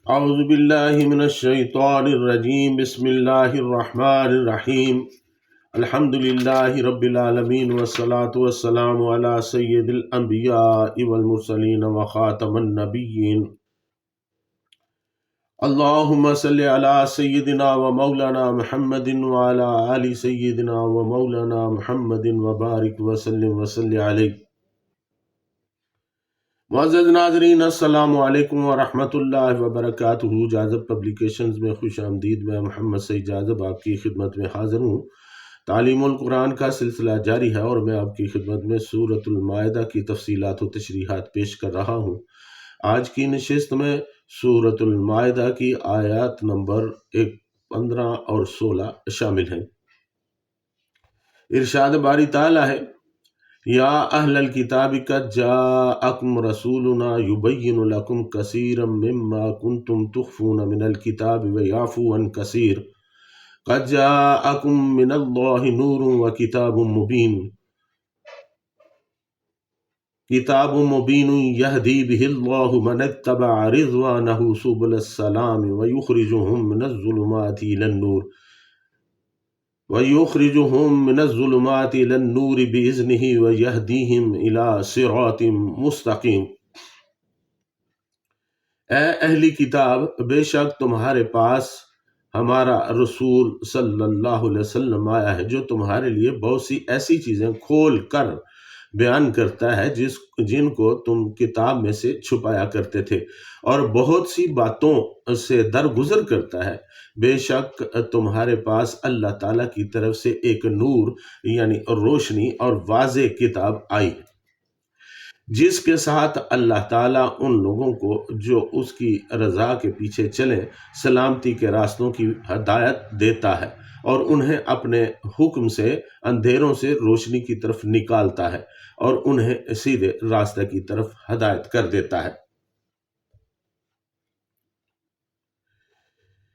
اعوذ باللہ من الشیطان الرجیم، بسم اللہ الرحمن الرحیم، الحمد للہ رب العالمین والصلاة والسلام علی سید الانبیاء والمرسلین وخاتم النبیین، اللہم صلی علی سیدنا و مولانا محمد وعلی آل سیدنا و مولانا محمد وبارک وسلم وصلی علیہ۔ معزز ناظرین، السلام علیکم ورحمۃ اللہ وبرکاتہ۔ جاذب پبلیکیشنز میں خوش آمدید۔ میں محمد سعید جاذب آپ کی خدمت میں حاضر ہوں۔ تعلیم القرآن کا سلسلہ جاری ہے اور میں آپ کی خدمت میں سورۃ المائدہ کی تفصیلات و تشریحات پیش کر رہا ہوں۔ آج کی نشست میں سورۃ المائدہ کی آیات نمبر 15 اور 16 شامل ہیں۔ ارشاد باری تعالیٰ ہے، یا اہل الکتاب قد جاءکم رسولنا یبین لکم کثیرا مما کنتم تخفون من الکتاب ویعفو عن کثیر قد جاءکم من اللہ نور وکتاب مبین یہدی بہ اللہ من اتبع رضوانہ سبل السلام ویخرجہم من الظلمات الی النور وَيُخْرِجُهُم مِّنَ الظُّلُمَاتِ إِلَى النُّورِ بِإِذْنِهِ وَيَهْدِيهِمْ إِلَى صِرَاطٍ مُّسْتَقِيمٍ۔ اے اہلی کتاب، بے شک تمہارے پاس ہمارا رسول صلی اللہ علیہ وسلم آیا ہے جو تمہارے لیے بہت سی ایسی چیزیں کھول کر بیان کرتا ہے جن کو تم کتاب میں سے چھپایا کرتے تھے، اور بہت سی باتوں سے درگزر کرتا ہے۔ بے شک تمہارے پاس اللہ تعالیٰ کی طرف سے ایک نور یعنی روشنی اور واضح کتاب آئی ہے، جس کے ساتھ اللہ تعالیٰ ان لوگوں کو جو اس کی رضا کے پیچھے چلیں سلامتی کے راستوں کی ہدایت دیتا ہے، اور انہیں اپنے حکم سے اندھیروں سے روشنی کی طرف نکالتا ہے اور انہیں سیدھے راستے کی طرف ہدایت کر دیتا ہے۔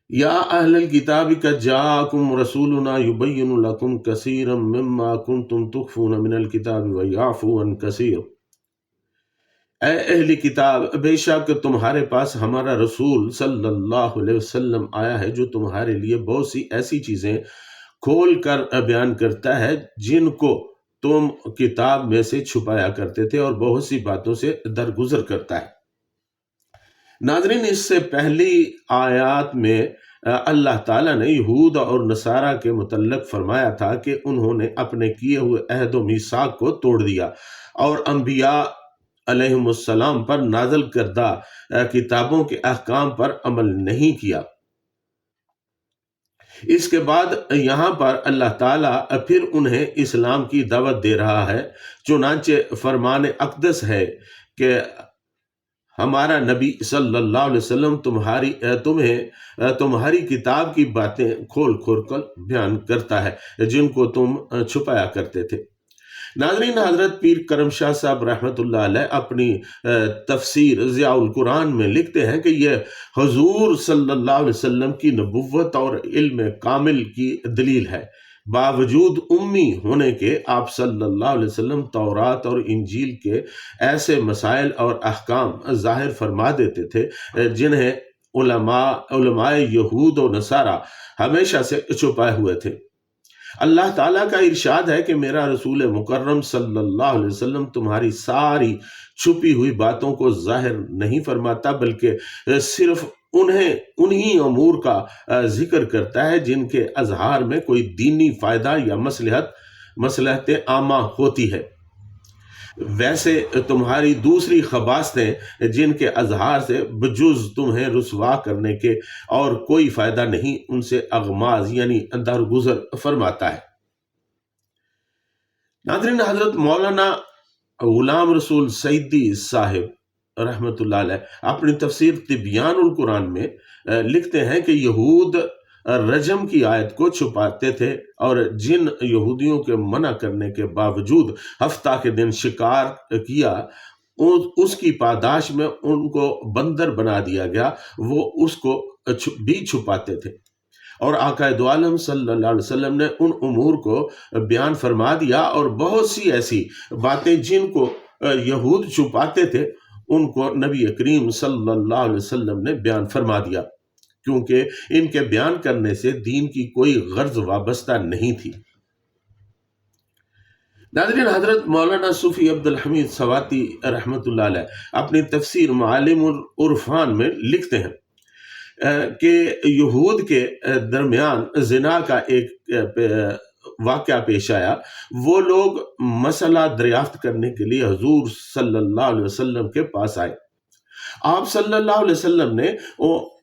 یا اہل الکتاب قد جاءکم رسولنا یبین لکم کثیرا مما کنتم تخفون من الکتاب ویعفو عن کثیر۔ اے اہل کتاب، بے شک تمہارے پاس ہمارا رسول صلی اللہ علیہ وسلم آیا ہے جو تمہارے لیے بہت سی ایسی چیزیں کھول کر بیان کرتا ہے جن کو تم کتاب میں سے چھپایا کرتے تھے، اور بہت سی باتوں سے درگزر کرتا ہے۔ ناظرین، اس سے پہلی آیات میں اللہ تعالیٰ نے یہود اور نصارہ کے متعلق فرمایا تھا کہ انہوں نے اپنے کیے ہوئے عہد و میثاق کو توڑ دیا اور انبیاء علیہم السلام پر نازل کردہ کتابوں کے احکام پر عمل نہیں کیا۔ اس کے بعد یہاں پر اللہ تعالیٰ پھر انہیں اسلام کی دعوت دے رہا ہے، چنانچہ فرمان اقدس ہے کہ ہمارا نبی صلی اللہ علیہ وسلم تمہاری کتاب کی باتیں کھول کھول کر بیان کرتا ہے جن کو تم چھپایا کرتے تھے۔ ناظرین، حضرت پیر کرم شاہ صاحب رحمۃ اللہ علیہ اپنی تفسیر ضیاء القرآن میں لکھتے ہیں کہ یہ حضور صلی اللہ علیہ وسلم کی نبوت اور علم کامل کی دلیل ہے۔ باوجود امی ہونے کے آپ صلی اللہ علیہ وسلم تورات اور انجیل کے ایسے مسائل اور احکام ظاہر فرما دیتے تھے جنہیں علماء یہود و نصارہ ہمیشہ سے چھپائے ہوئے تھے۔ اللہ تعالیٰ کا ارشاد ہے کہ میرا رسول مکرم صلی اللہ علیہ وسلم تمہاری ساری چھپی ہوئی باتوں کو ظاہر نہیں فرماتا، بلکہ صرف انہی امور کا ذکر کرتا ہے جن کے اظہار میں کوئی دینی فائدہ یا مصلحت عامہ ہوتی ہے۔ ویسے تمہاری دوسری خباثتیں جن کے اظہار سے بجز تمہیں رسوا کرنے کے اور کوئی فائدہ نہیں، ان سے اغماز یعنی درگزر فرماتا ہے۔ ناظرین، حضرت مولانا غلام رسول سعیدی صاحب رحمۃ اللہ علیہ اپنی تفسیر تبیان القرآن میں لکھتے ہیں کہ یہود رجم کی آیت کو چھپاتے تھے، اور جن یہودیوں کے منع کرنے کے باوجود ہفتہ کے دن شکار کیا اس کی پاداش میں ان کو بندر بنا دیا گیا، وہ اس کو بھی چھپاتے تھے۔ اور آقا دو عالم صلی اللہ علیہ وسلم نے ان امور کو بیان فرما دیا، اور بہت سی ایسی باتیں جن کو یہود چھپاتے تھے ان کو نبی کریم صلی اللہ علیہ وسلم نے بیان فرما دیا، کیونکہ ان کے بیان کرنے سے دین کی کوئی غرض وابستہ نہیں تھی۔ ناظرین، حضرت مولانا صوفی عبد الحمید سواتی رحمۃ اللہ علیہ اپنی تفسیر معالم العرفان میں لکھتے ہیں کہ یہود کے درمیان زنا کا ایک واقعہ پیش آیا۔ وہ لوگ مسئلہ دریافت کرنے کے لیے حضور صلی اللہ علیہ وسلم کے پاس آئے۔ آپ صلی اللہ علیہ وسلم نے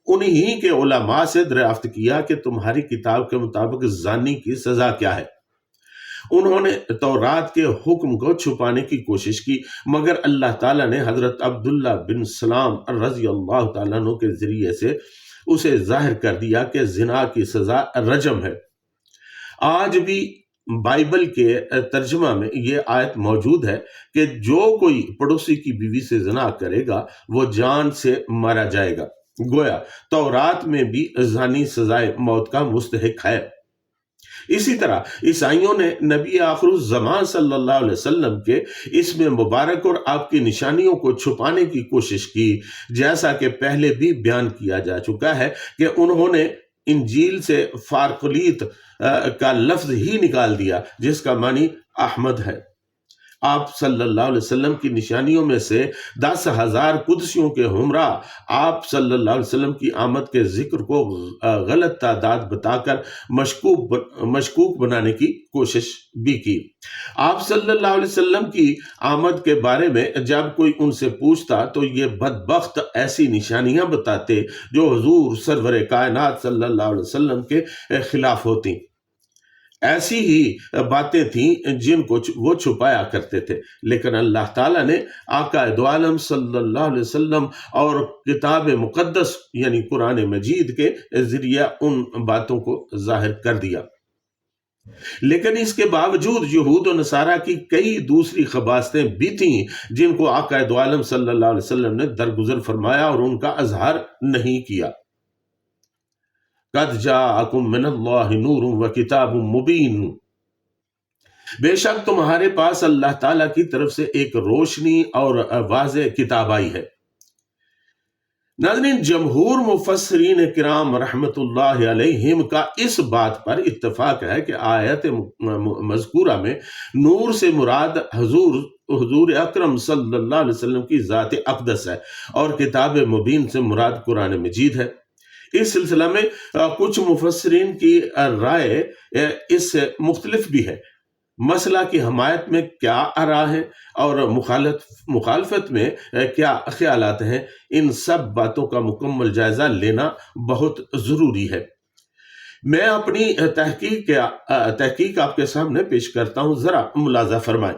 انہی کے علماء سے دریافت کیا کہ تمہاری کتاب کے مطابق زانی کی سزا کیا ہے۔ انہوں نے تورات کے حکم کو چھپانے کی کوشش کی، مگر اللہ تعالیٰ نے حضرت عبداللہ بن سلام رضی اللہ تعالیٰ عنہ کے ذریعے سے اسے ظاہر کر دیا کہ زنا کی سزا رجم ہے۔ آج بھی بائبل کے ترجمہ میں یہ آیت موجود ہے کہ جو کوئی پڑوسی کی بیوی سے زنا کرے گا وہ جان سے مارا جائے گا۔ گویا تورات میں بھی زانی سزائے موت کا مستحق ہے۔ اسی طرح عیسائیوں نے نبی آخر الزمان صلی اللہ علیہ وسلم کے اسم مبارک اور آپ کی نشانیوں کو چھپانے کی کوشش کی، جیسا کہ پہلے بھی بیان کیا جا چکا ہے کہ انہوں نے انجیل سے فارقلیت کا لفظ ہی نکال دیا، جس کا معنی احمد ہے۔ آپ صلی اللہ علیہ وسلم کی نشانیوں میں سے 10,000 قدسیوں کے ہمراہ آپ صلی اللہ علیہ وسلم کی آمد کے ذکر کو غلط تعداد بتا کر مشکوک بنانے کی کوشش بھی کی۔ آپ صلی اللہ علیہ وسلم کی آمد کے بارے میں جب کوئی ان سے پوچھتا تو یہ بدبخت ایسی نشانیاں بتاتے جو حضور سرور کائنات صلی اللہ علیہ وسلم کے خلاف ہوتی۔ ایسی ہی باتیں تھیں جن کو وہ چھپایا کرتے تھے، لیکن اللہ تعالیٰ نے آقا دو عالم صلی اللہ علیہ وسلم اور کتاب مقدس یعنی قرآن مجید کے ذریعہ ان باتوں کو ظاہر کر دیا۔ لیکن اس کے باوجود یہود و نصارہ کی کئی دوسری خباثتیں بھی تھیں جن کو آقا دو عالم صلی اللہ علیہ وسلم نے درگزر فرمایا اور ان کا اظہار نہیں کیا۔ قد جاءکم من اللہ نور و کتاب مبین، بے شک تمہارے پاس اللہ تعالیٰ کی طرف سے ایک روشنی اور واضح کتاب آئی ہے۔ ناظرین، جمہور مفسرین کرام رحمت اللہ علیہم کا اس بات پر اتفاق ہے کہ آیت مذکورہ میں نور سے مراد حضور اکرم صلی اللہ علیہ وسلم کی ذات اقدس ہے اور کتاب مبین سے مراد قرآن مجید ہے۔ اس سلسلہ میں کچھ مفسرین کی رائے اس سے مختلف بھی ہے۔ مسئلہ کی حمایت میں کیا آراء ہیں اور مخالفت میں کیا خیالات ہیں، ان سب باتوں کا مکمل جائزہ لینا بہت ضروری ہے۔ میں اپنی تحقیق آپ کے سامنے پیش کرتا ہوں، ذرا ملاحظہ فرمائیں۔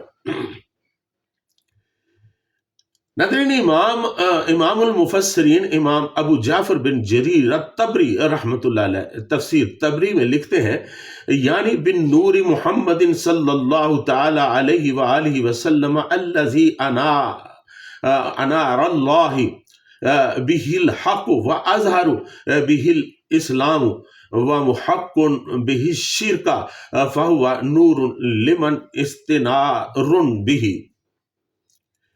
ناظرین، امام المفسرین امام ابو جعفر بن جریر الطبری رحمۃ اللہ علیہ تفسیر طبری میں لکھتے ہیں، یعنی بن نور محمد صلی اللہ تعالی علیہ وآلہ وسلم الذی انار اللہ بہ الحق واظہر بہ الاسلام ومحق بہ الشرک فہو نور لمن استنار بہ،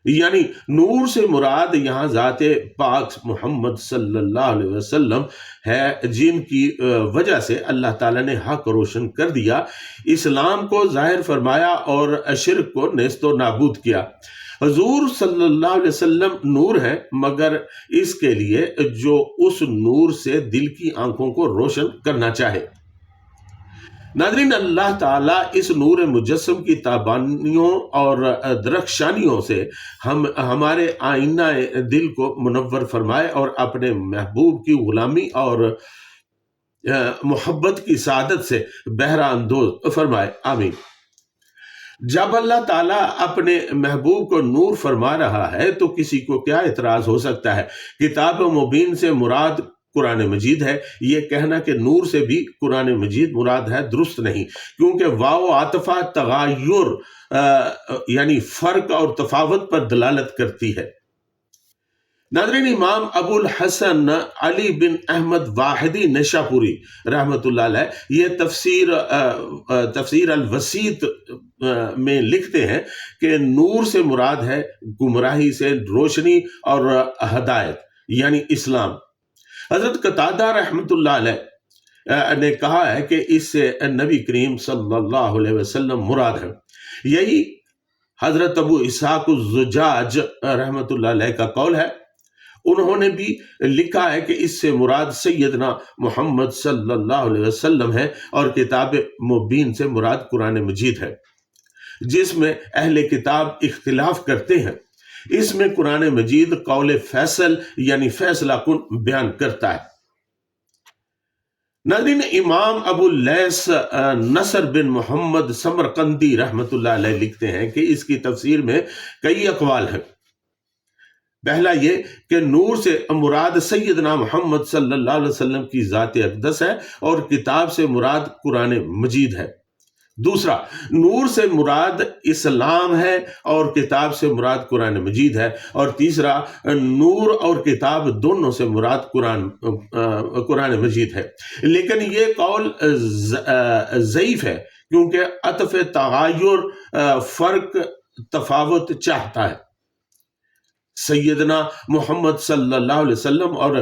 یعنی نور سے مراد یہاں ذات پاک محمد صلی اللہ علیہ وسلم ہے، جن کی وجہ سے اللہ تعالیٰ نے حق روشن کر دیا، اسلام کو ظاہر فرمایا اور شرک کو نیست و نابود کیا۔ حضور صلی اللہ علیہ وسلم نور ہے، مگر اس کے لیے جو اس نور سے دل کی آنکھوں کو روشن کرنا چاہے۔ ناظرین، اللہ تعالیٰ اس نور مجسم کی تابانیوں اور درخشانیوں سے ہمارے آئینہ دل کو منور فرمائے اور اپنے محبوب کی غلامی اور محبت کی سعادت سے بہرہ اندوز فرمائے، آمین۔ جب اللہ تعالیٰ اپنے محبوب کو نور فرما رہا ہے تو کسی کو کیا اعتراض ہو سکتا ہے؟ کتاب مبین سے مراد قرآن مجید ہے، یہ کہنا کہ نور سے بھی قرآن مجید مراد ہے درست نہیں، کیونکہ واو عاطفہ تغیر یعنی فرق اور تفاوت پر دلالت کرتی ہے۔ ناظرین، امام ابو الحسن علی بن احمد واحدی نشاپوری رحمۃ اللہ علیہ یہ تفسیر الوسیط میں لکھتے ہیں کہ نور سے مراد ہے گمراہی سے روشنی اور ہدایت، یعنی اسلام۔ حضرت قتادہ رحمۃ اللہ علیہ نے کہا ہے کہ اس سے نبی کریم صلی اللہ علیہ وسلم مراد ہے۔ یہی حضرت ابو اسحاق الزجاج رحمۃ اللہ علیہ کا قول ہے۔ انہوں نے بھی لکھا ہے کہ اس سے مراد سیدنا محمد صلی اللہ علیہ وسلم ہے، اور کتاب مبین سے مراد قرآن مجید ہے، جس میں اہل کتاب اختلاف کرتے ہیں۔ اس میں قرآن مجید قول فیصل یعنی فیصلہ کن بیان کرتا ہے۔ ناظرین، امام ابو اللیث نصر بن محمد سمرقندی رحمۃ اللہ علیہ لکھتے ہیں کہ اس کی تفسیر میں کئی اقوال ہیں۔ پہلا یہ کہ نور سے مراد سیدنا محمد صلی اللہ علیہ وسلم کی ذات اقدس ہے، اور کتاب سے مراد قرآن مجید ہے۔ دوسرا، نور سے مراد اسلام ہے، اور کتاب سے مراد قرآن مجید ہے۔ اور تیسرا، نور اور کتاب دونوں سے مراد قرآن مجید ہے۔ لیکن یہ قول ضعیف ہے، کیونکہ عطف تغیر فرق تفاوت چاہتا ہے۔ سیدنا محمد صلی اللہ علیہ وسلم اور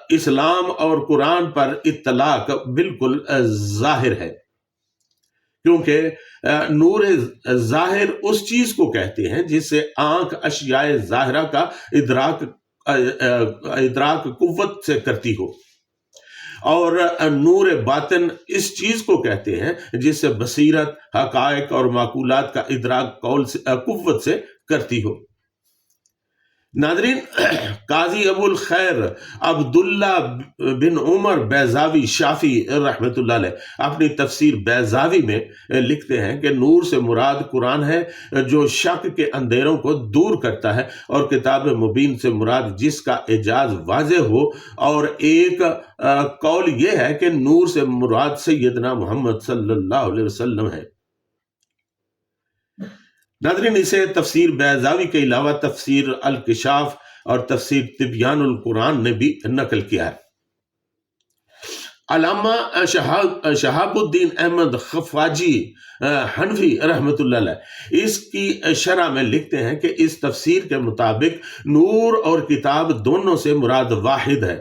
اسلام اور قرآن پر اطلاق بالکل ظاہر ہے، کیونکہ نور ظاہر اس چیز کو کہتے ہیں جس سے آنکھ اشیاء ظاہرہ کا ادراک قوت سے کرتی ہو، اور نور باطن اس چیز کو کہتے ہیں جس سے بصیرت، حقائق اور معقولات کا ادراک قوت سے کرتی ہو۔ ناظرین، قاضی ابو الخیر عبداللہ بن عمر بیضاوی شافعی رحمۃ اللہ علیہ اپنی تفسیر بیضاوی میں لکھتے ہیں کہ نور سے مراد قرآن ہے، جو شک کے اندھیروں کو دور کرتا ہے، اور کتاب مبین سے مراد جس کا اعجاز واضح ہو۔ اور ایک قول یہ ہے کہ نور سے مراد سیدنا محمد صلی اللہ علیہ وسلم ہے۔ ناظرین، اسے تفسیر بیضاوی کے علاوہ تفسیر الکشاف اور تفسیر تبیان القرآن نے بھی نقل کیا ہے۔ علامہ شہاب الدین احمد خفاجی حنفی رحمۃ اللہ علیہ اس کی شرح میں لکھتے ہیں کہ اس تفسیر کے مطابق نور اور کتاب دونوں سے مراد واحد ہے۔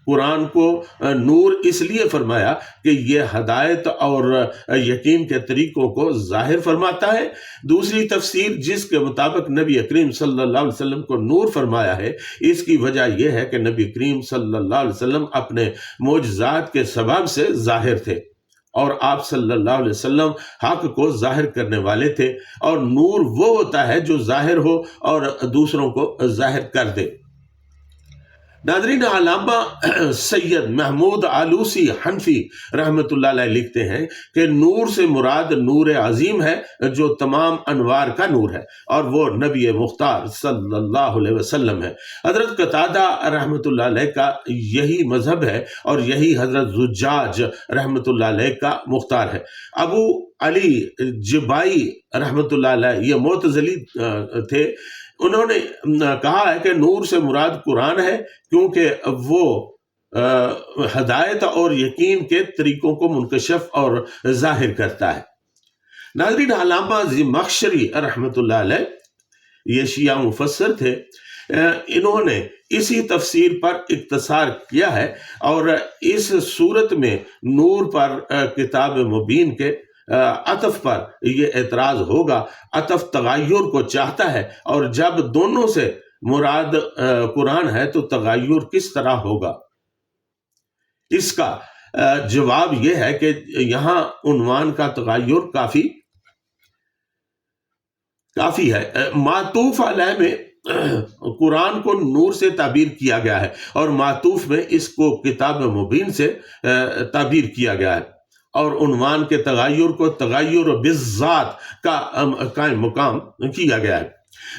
قرآن کو نور اس لیے فرمایا کہ یہ ہدایت اور یقین کے طریقوں کو ظاہر فرماتا ہے۔ دوسری تفسیر جس کے مطابق نبی کریم صلی اللہ علیہ وسلم کو نور فرمایا ہے، اس کی وجہ یہ ہے کہ نبی کریم صلی اللہ علیہ وسلم اپنے معجزات کے سبب سے ظاہر تھے، اور آپ صلی اللہ علیہ وسلم حق کو ظاہر کرنے والے تھے، اور نور وہ ہوتا ہے جو ظاہر ہو اور دوسروں کو ظاہر کر دے۔ ناظرین، علامہ سید محمود آلوسی حنفی رحمۃ اللہ علیہ لکھتے ہیں کہ نور سے مراد نور عظیم ہے، جو تمام انوار کا نور ہے، اور وہ نبی مختار صلی اللہ علیہ وسلم ہے۔ حضرت قتادہ رحمۃ اللہ علیہ کا یہی مذہب ہے، اور یہی حضرت زجاج رحمۃ اللہ علیہ کا مختار ہے۔ ابو علی جبائی رحمۃ اللہ علیہ یہ معتزلی تھے۔ انہوں نے کہا ہے کہ نور سے مراد قرآن ہے، کیونکہ وہ ہدایت اور یقین کے طریقوں کو منکشف اور ظاہر کرتا ہے۔ ناظرین، علامہ زمخشری رحمۃ اللہ علیہ یہ شیعہ مفسر تھے۔ انہوں نے اسی تفسیر پر اختصار کیا ہے، اور اس صورت میں نور پر کتاب مبین کے عطف پر یہ اعتراض ہوگا۔ عطف تغیر کو چاہتا ہے، اور جب دونوں سے مراد قرآن ہے تو تغیر کس طرح ہوگا؟ اس کا جواب یہ ہے کہ یہاں عنوان کا تغیر کافی ہے۔ معطوف علیہ میں قرآن کو نور سے تعبیر کیا گیا ہے، اور معطوف میں اس کو کتاب مبین سے تعبیر کیا گیا ہے، اور عنوان کے تغیر کو تغیر بالذات کا قائم مقام کیا گیا ہے۔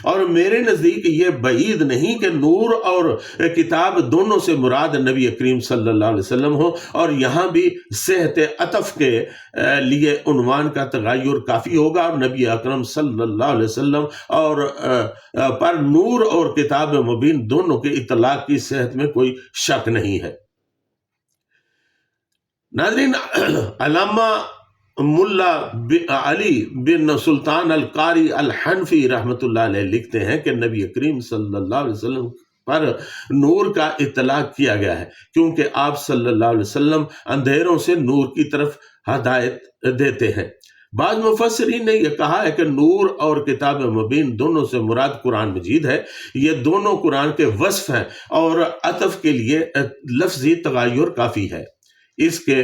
اور میرے نزدیک یہ بعید نہیں کہ نور اور کتاب دونوں سے مراد نبی کریم صلی اللہ علیہ وسلم ہو، اور یہاں بھی صحت عطف کے لیے عنوان کا تغیر کافی ہوگا، اور نبی اکرم صلی اللہ علیہ وسلم اور پر نور اور کتاب مبین دونوں کے اطلاق کی صحت میں کوئی شک نہیں ہے۔ ناظرین، علامہ ملا علی بن سلطان القاری الحنفی رحمۃ اللہ علیہ لکھتے ہیں کہ نبی کریم صلی اللہ علیہ وسلم پر نور کا اطلاق کیا گیا ہے کیونکہ آپ صلی اللہ علیہ وسلم اندھیروں سے نور کی طرف ہدایت دیتے ہیں۔ بعض مفسرین نے یہ کہا ہے کہ نور اور کتاب مبین دونوں سے مراد قرآن مجید ہے۔ یہ دونوں قرآن کے وصف ہیں اور عطف کے لیے لفظی تغیر کافی ہے۔ اس کے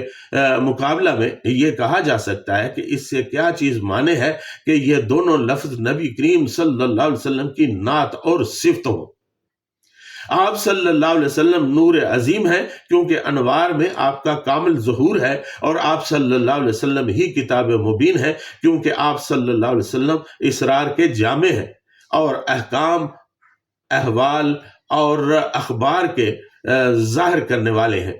مقابلہ میں یہ کہا جا سکتا ہے کہ اس سے کیا چیز مانے ہے کہ یہ دونوں لفظ نبی کریم صلی اللہ علیہ وسلم کی نعت اور صفت ہو۔ آپ صلی اللہ علیہ وسلم نور عظیم ہے کیونکہ انوار میں آپ کا کامل ظہور ہے، اور آپ صلی اللہ علیہ وسلم ہی کتاب مبین ہے کیونکہ آپ صلی اللہ علیہ وسلم اسرار کے جامع ہیں اور احکام، احوال اور اخبار کے ظاہر کرنے والے ہیں۔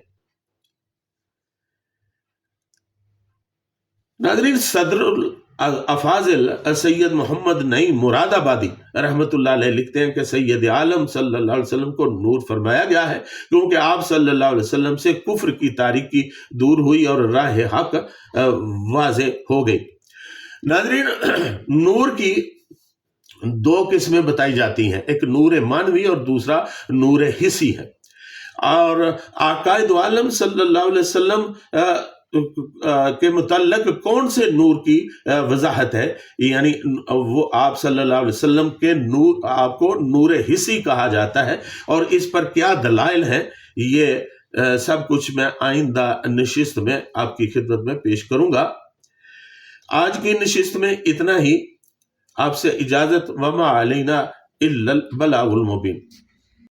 ناظرین، صدر الافاضل سید محمد نعیم مراد آبادی رحمۃ اللہ علیہ لکھتے ہیں کہ سید عالم صلی اللہ علیہ وسلم کو نور فرمایا گیا ہے کیونکہ آپ صلی اللہ علیہ وسلم سے کفر کی تاریکی دور ہوئی اور راہ حق واضح ہو گئی۔ ناظرین، نور کی دو قسمیں بتائی جاتی ہیں، ایک نور معنوی اور دوسرا نور حسی ہے، اور آقائے دو عالم صلی اللہ علیہ وسلم کے متعلق کون سے نور کی وضاحت ہے، یعنی وہ آپ صلی اللہ علیہ وسلم کے نور، آپ کو نور حسی کہا جاتا ہے، اور اس پر کیا دلائل ہیں، یہ سب کچھ میں آئندہ نشست میں آپ کی خدمت میں پیش کروں گا۔ آج کی نشست میں اتنا ہی، آپ سے اجازت، وما علینا الا البلاغ المبین۔